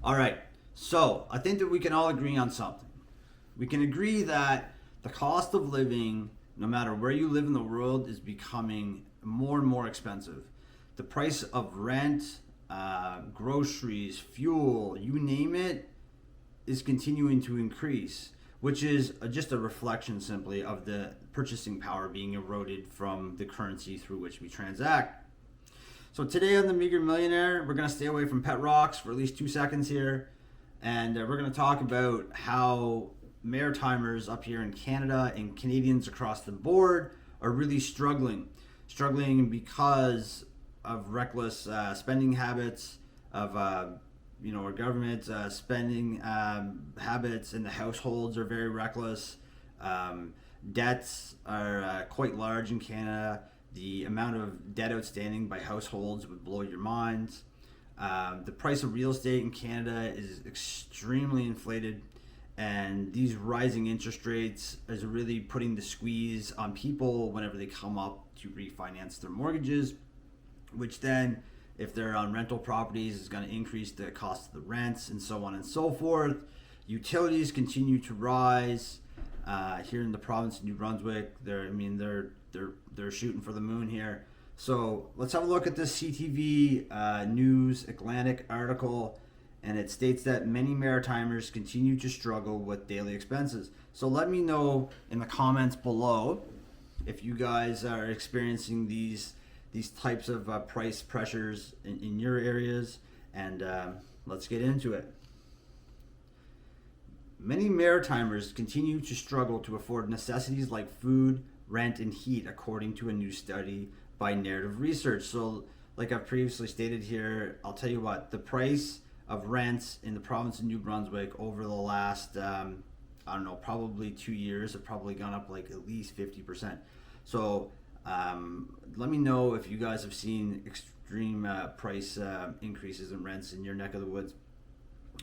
All right. So I think that we can all agree on something. We can agree that the cost of living, no matter where you live in the world, is becoming more and more expensive. The price of rent, groceries, fuel, you name it, is continuing to increase, which is just a reflection simply of the purchasing power being eroded from the currency through which we transact. So today on the Meager Millionaire, we're going to stay away from pet rocks for at least 2 seconds here. And we're going to talk about how Maritimers up here in Canada and Canadians across the board are really struggling because of reckless spending habits, of our government spending habits, and the households are very reckless. Debts are quite large in Canada. The amount of debt outstanding by households would blow your minds. The price of real estate in Canada is extremely inflated, and these rising interest rates is really putting the squeeze on people whenever they come up to refinance their mortgages, which then, if they're on rental properties, is going to increase the cost of the rents and so on and so forth. Utilities continue to rise. Here in the province of New Brunswick, they're shooting for the moon here. So let's have a look at this CTV News Atlantic article, and it states that many Maritimers continue to struggle with daily expenses. So let me know in the comments below if you guys are experiencing these types of price pressures in your areas, and let's get into it. Many Maritimers continue to struggle to afford necessities like food, rent, and heat, according to a new study by Narrative Research. So, like I've previously stated here, I'll tell you what, the price of rents in the province of New Brunswick over the last, probably 2 years have probably gone up like at least 50%. So, let me know if you guys have seen extreme price increases in rents in your neck of the woods.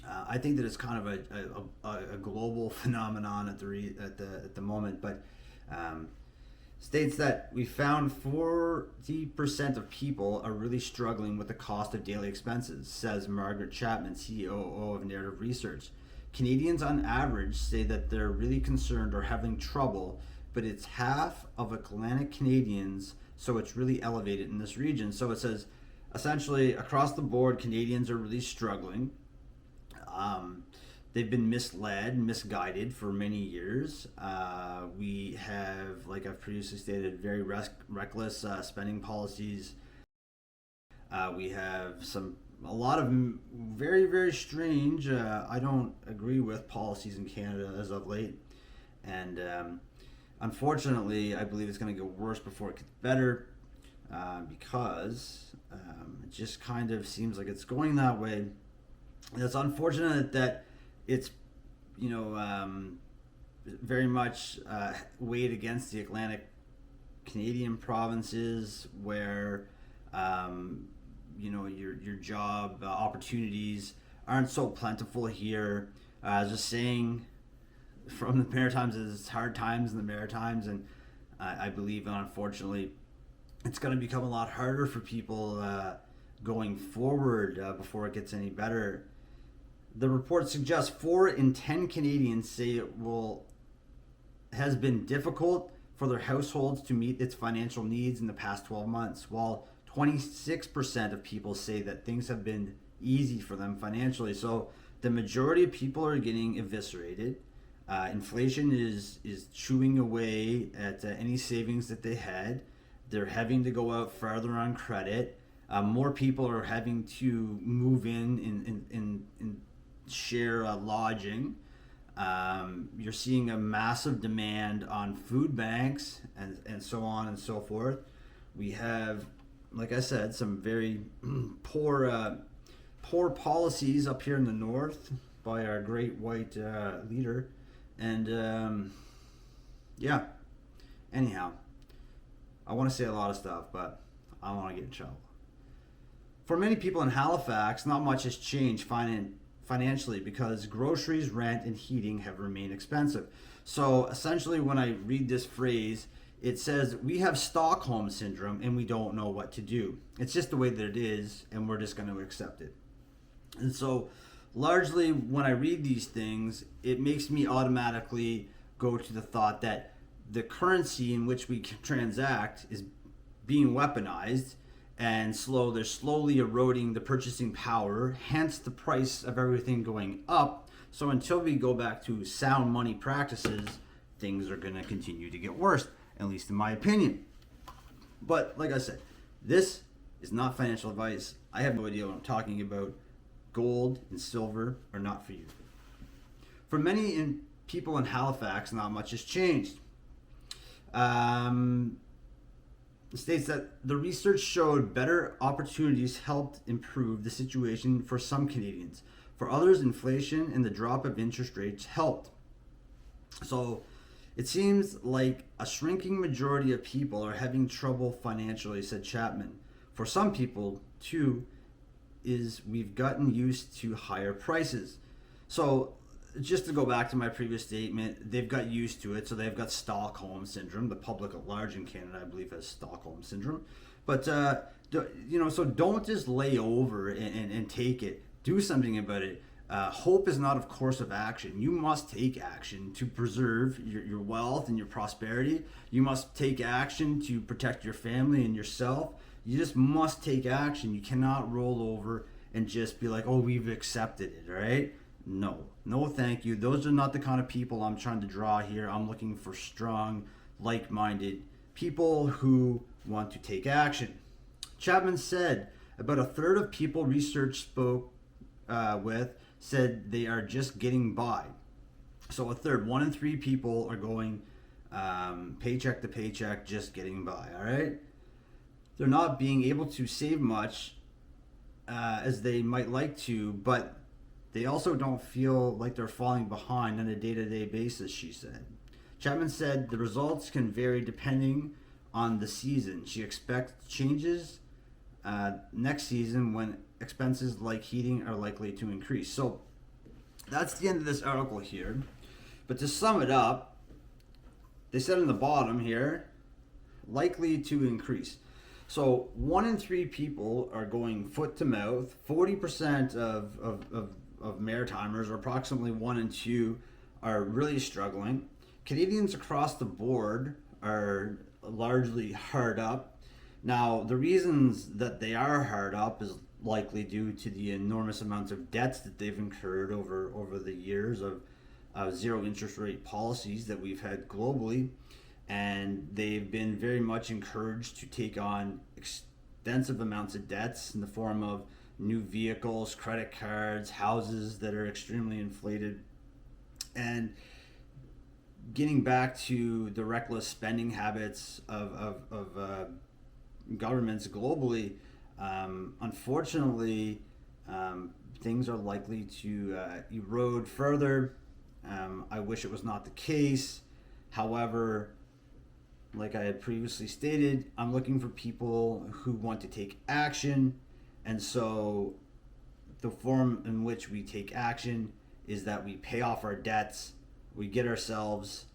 I think that it's kind of a global phenomenon at the moment, but states that we found 40% of people are really struggling with the cost of daily expenses, says Margaret Chapman, COO of Narrative Research. Canadians on average say that they're really concerned or having trouble, but it's half of Atlantic Canadians, so it's really elevated in this region. So it says essentially across the board, Canadians are really struggling. They've been misled, misguided for many years. We have, like I've previously stated, very reckless spending policies. We have a lot of very, very strange, I don't agree with policies in Canada as of late. And unfortunately, I believe it's going to get worse before it gets better, because it just kind of seems like it's going that way. And it's unfortunate that it's, very much weighed against the Atlantic Canadian provinces where, your job opportunities aren't so plentiful here. Just saying, from the Maritimes, it's hard times in the Maritimes, and I believe, unfortunately, it's going to become a lot harder for people going forward before it gets any better. The report suggests 4 in 10 Canadians say has been difficult for their households to meet its financial needs in the past 12 months, while 26% of people say that things have been easy for them financially. So the majority of people are getting eviscerated. Inflation is chewing away at any savings that they had. They're having to go out farther on credit. More people are having to move in share lodging. You're seeing a massive demand on food banks and so on and so forth. We have, like I said, some very poor policies up here in the north by our great white leader. And anyhow, I want to say a lot of stuff, but I don't want to get in trouble. For many people in Halifax, not much has changed financially because groceries, rent, and heating have remained expensive. So essentially, when I read this phrase, it says we have Stockholm syndrome and we don't know what to do. It's just the way that it is, and we're just going to accept it. And so largely when I read these things, it makes me automatically go to the thought that the currency in which we can transact is being weaponized, and they're slowly eroding the purchasing power, hence the price of everything going up. So until we go back to sound money practices, things are going to continue to get worse, at least in my opinion. But like I said, this is not financial advice. I have no idea what I'm talking about. Gold and silver are not for you. For many people in Halifax, not much has changed. It states that the research showed better opportunities helped improve the situation for some Canadians. For others, inflation and the drop of interest rates helped. So it seems like a shrinking majority of people are having trouble financially, said Chapman. For some people, too, is we've gotten used to higher prices. So just to go back to my previous statement, they've got used to it. So they've got Stockholm syndrome. The public at large in Canada, I believe, has Stockholm syndrome. But so don't just lay over and take it. Do something about it. Hope is not a course of action. You must take action to preserve your wealth and your prosperity. You must take action to protect your family and yourself. You just must take action. You cannot roll over and just be like, oh, we've accepted it, all right? No, thank you. Those are not the kind of people I'm trying to draw here. I'm looking for strong, like-minded people who want to take action. Chapman said about a third of people research spoke with said they are just getting by. So a third, 1 in 3 people are going paycheck to paycheck, just getting by, all right? They're not being able to save much as they might like to, but they also don't feel like they're falling behind on a day-to-day basis, she said. Chapman said the results can vary depending on the season. She expects changes next season when expenses like heating are likely to increase. So that's the end of this article here. But to sum it up, they said on the bottom here, likely to increase. So 1 in 3 people are going foot to mouth. 40% of Maritimers, or approximately 1 in 2, are really struggling. Canadians across the board are largely hard up. Now, the reasons that they are hard up is likely due to the enormous amounts of debts that they've incurred over the years of zero interest rate policies that we've had globally. And they've been very much encouraged to take on extensive amounts of debts in the form of new vehicles, credit cards, houses that are extremely inflated. And getting back to the reckless spending habits of governments globally, unfortunately, things are likely to erode further. I wish it was not the case. However, like I had previously stated, I'm looking for people who want to take action. And so the form in which we take action is that we pay off our debts, we get ourselves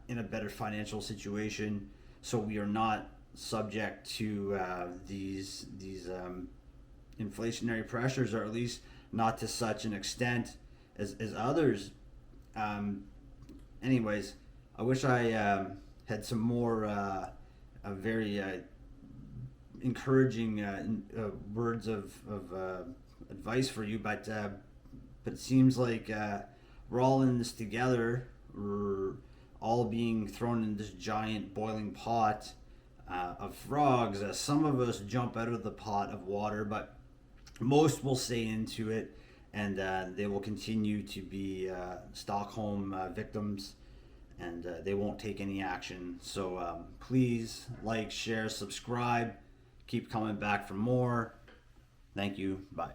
in a better financial situation, so we are not subject to these inflationary pressures, or at least not to such an extent as others. Anyways, I wish I had some more very encouraging words of advice for you, but it seems like we're all in this together. We're all being thrown in this giant boiling pot of frogs. Some of us jump out of the pot of water, but most will stay into it, and they will continue to be Stockholm victims, and they won't take any action. So please like, share, subscribe. Keep coming back for more. Thank you. Bye.